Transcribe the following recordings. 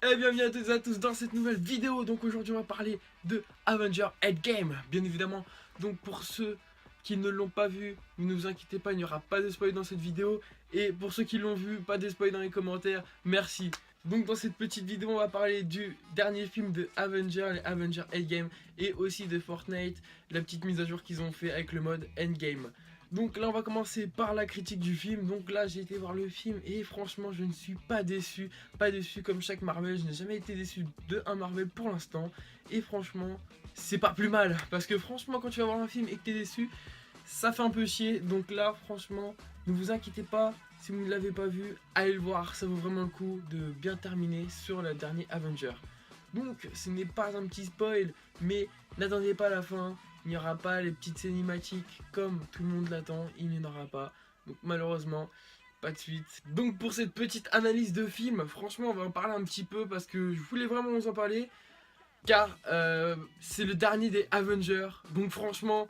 Et bienvenue à toutes et à tous dans cette nouvelle vidéo. Donc aujourd'hui on va parler de Avengers Endgame, bien évidemment. Donc pour ceux qui ne l'ont pas vu, ne vous inquiétez pas, il n'y aura pas de spoil dans cette vidéo. Et pour ceux qui l'ont vu, pas de spoil dans les commentaires, merci. Donc dans cette petite vidéo on va parler du dernier film de Avengers, les Avengers Endgame, et aussi de Fortnite, la petite mise à jour qu'ils ont fait avec le mode Endgame. Donc là on va commencer par la critique du film. Donc là j'ai été voir le film et franchement je ne suis pas déçu. Pas déçu comme chaque Marvel, je n'ai jamais été déçu de un Marvel pour l'instant. Et franchement c'est pas plus mal. Parce que franchement quand tu vas voir un film et que t'es déçu, ça fait un peu chier. Donc là franchement ne vous inquiétez pas, si vous ne l'avez pas vu, allez le voir. Ça vaut vraiment le coup de bien terminer sur le dernier Avenger. Donc ce n'est pas un petit spoil, mais n'attendez pas la fin. Il n'y aura pas les petites cinématiques comme tout le monde l'attend, il n'y en aura pas. Donc malheureusement, pas de suite. Donc pour cette petite analyse de film, franchement on va en parler un petit peu parce que je voulais vraiment vous en parler. Car c'est le dernier des Avengers. Donc franchement,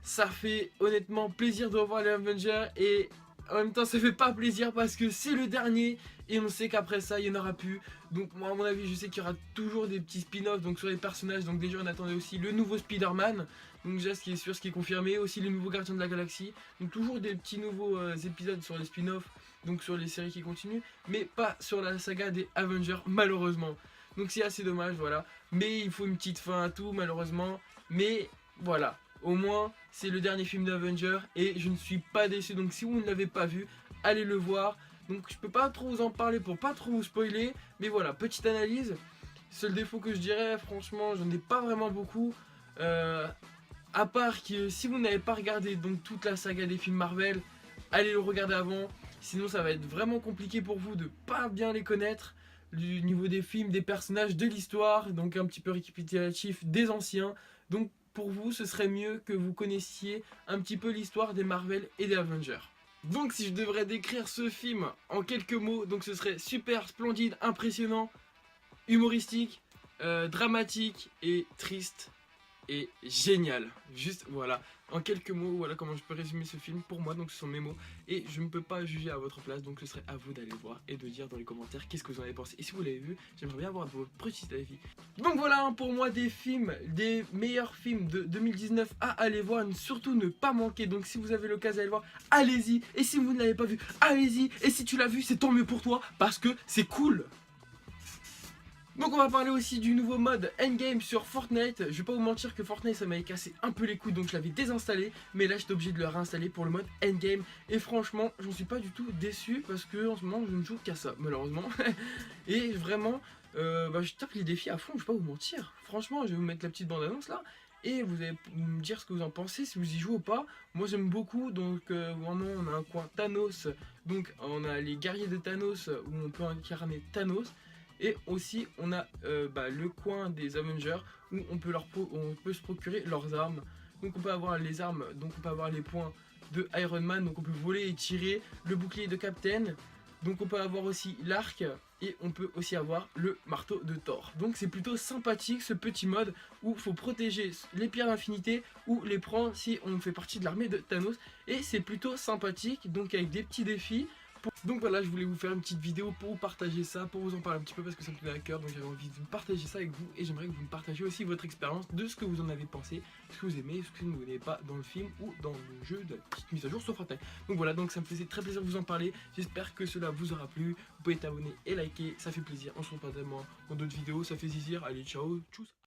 ça fait honnêtement plaisir de revoir les Avengers. Et en même temps ça fait pas plaisir parce que c'est le dernier. Et on sait qu'après ça il n'y en aura plus. Donc moi à mon avis je sais qu'il y aura toujours des petits spin-offs donc sur les personnages. Donc déjà on attendait aussi le nouveau Spider-Man. Donc déjà ce qui est sûr, ce qui est confirmé. Aussi le nouveau Gardien de la Galaxie. Donc toujours des petits nouveaux épisodes sur les spin-offs. Donc sur les séries qui continuent. Mais pas sur la saga des Avengers malheureusement. Donc c'est assez dommage voilà. Mais il faut une petite fin à tout malheureusement. Mais voilà. Au moins c'est le dernier film d'Avengers. Et je ne suis pas déçu. Donc si vous ne l'avez pas vu, allez le voir. Donc je peux pas trop vous en parler pour pas trop vous spoiler. Mais voilà, petite analyse. Seul défaut que je dirais, franchement, j'en ai pas vraiment beaucoup. À part que si vous n'avez pas regardé donc toute la saga des films Marvel, allez le regarder avant. Sinon ça va être vraiment compliqué pour vous de pas bien les connaître. Du niveau des films, des personnages, de l'histoire. Donc un petit peu récapitulatif des anciens. Donc pour vous, ce serait mieux que vous connaissiez un petit peu l'histoire des Marvel et des Avengers. Donc si je devrais décrire ce film en quelques mots, donc ce serait super, splendide, impressionnant, humoristique, dramatique et triste et génial. Juste voilà, en quelques mots, voilà comment je peux résumer ce film pour moi, donc ce sont mes mots. Et je ne peux pas juger à votre place, donc ce serait à vous d'aller le voir et de dire dans les commentaires qu'est-ce que vous en avez pensé. Et si vous l'avez vu, j'aimerais bien avoir votre petit avis. Donc voilà pour moi des films, des meilleurs films de 2019 à aller voir, surtout ne pas manquer. Donc si vous avez l'occasion d'aller le voir, allez-y. Et si vous ne l'avez pas vu, allez-y. Et si tu l'as vu, c'est tant mieux pour toi parce que c'est cool. Donc on va parler aussi du nouveau mode Endgame sur Fortnite. Je vais pas vous mentir que Fortnite ça m'avait cassé un peu les couilles donc je l'avais désinstallé. Mais là j'étais obligé de le réinstaller pour le mode Endgame. Et franchement j'en suis pas du tout déçu parce que en ce moment je ne joue qu'à ça malheureusement. Et vraiment je tape les défis à fond, je vais pas vous mentir. Franchement je vais vous mettre la petite bande annonce là. Et vous allez me dire ce que vous en pensez, si vous y jouez ou pas. Moi j'aime beaucoup, donc vraiment on a un coin Thanos. Donc on a les guerriers de Thanos où on peut incarner Thanos. Et aussi on a le coin des Avengers où on peut se procurer leurs armes. Donc on peut avoir les armes, donc on peut avoir les points de Iron Man, donc on peut voler et tirer, le bouclier de Captain, donc on peut avoir aussi l'arc et on peut aussi avoir le marteau de Thor. Donc c'est plutôt sympathique ce petit mode où il faut protéger les pierres d'infinité ou les prendre si on fait partie de l'armée de Thanos. Et c'est plutôt sympathique, donc avec des petits défis. Donc voilà, je voulais vous faire une petite vidéo pour vous partager ça, pour vous en parler un petit peu parce que ça me tenait à cœur. Donc j'avais envie de partager ça avec vous et j'aimerais que vous me partagiez aussi votre expérience de ce que vous en avez pensé, ce que vous aimez, ce que vous n'aimez pas dans le film ou dans le jeu de la petite mise à jour sur Fortnite. Donc voilà, donc ça me faisait très plaisir de vous en parler. J'espère que cela vous aura plu. Vous pouvez t'abonner et liker, ça fait plaisir. On se retrouve pas demain dans d'autres vidéos, ça fait zizir. Allez, ciao, tchuss.